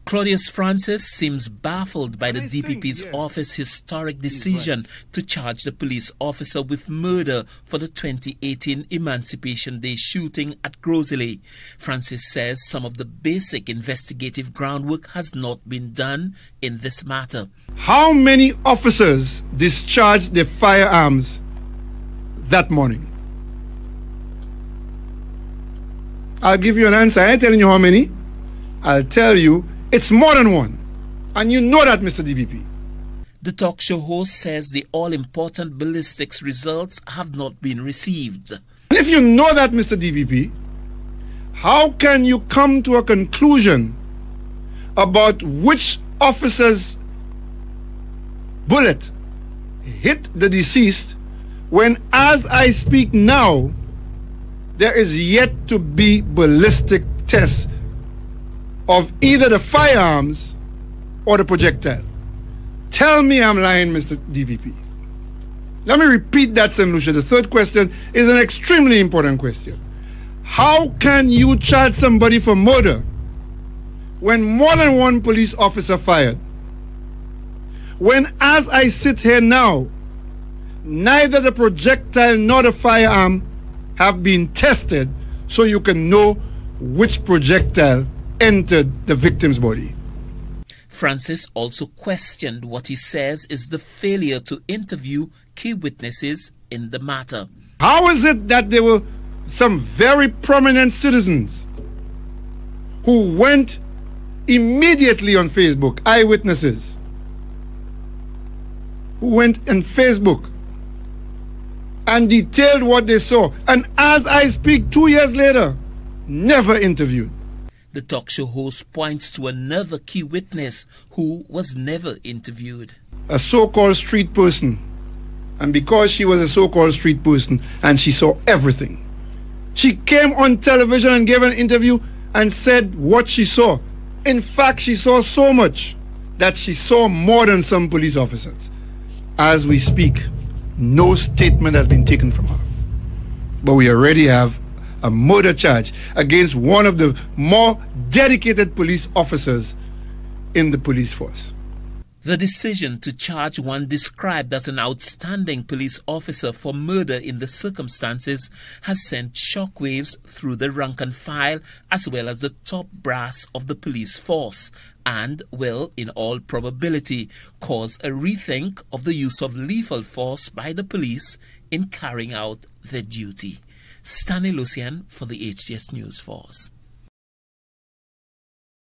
Claudius Francis seems baffled by the DPP's office's historic decision to charge the police officer with murder for the 2018 Emancipation Day shooting at Grosley. Francis says some of the basic investigative groundwork has not been done in this matter. How many officers discharged their firearms that morning? I'll give you an answer. I ain't telling you how many. I'll tell you it's more than one. And you know that, Mr. DPP. The talk show host says the all-important ballistics results have not been received. And if you know that, Mr. DPP, how can you come to a conclusion about which officer's bullet hit the deceased when, as I speak now, there is yet to be ballistic tests of either the firearms or the projectile? Tell me I'm lying, Mr. DPP. Let me repeat that, St. Lucia. The third question is an extremely important question. How can you charge somebody for murder when more than one police officer fired? When, as I sit here now, neither the projectile nor the firearm have been tested so you can know which projectile entered the victim's body. Francis also questioned what he says is the failure to interview key witnesses in the matter. How is it that there were some very prominent citizens who went immediately on Facebook, eyewitnesses, who went on Facebook and detailed what they saw, and as I speak 2 years later, never interviewed? The talk show host points to another key witness who was never interviewed. A so-called street person. And because she was a so-called street person and she saw everything, she came on television and gave an interview and said what she saw. In fact, she saw so much that she saw more than some police officers. As we speak, no statement has been taken from her. But we already have a murder charge against one of the more dedicated police officers in the police force. The decision to charge one described as an outstanding police officer for murder in the circumstances has sent shockwaves through the rank and file as well as the top brass of the police force, and will, in all probability, cause a rethink of the use of lethal force by the police in carrying out their duty. Stanley Lucian for the HTS News Force.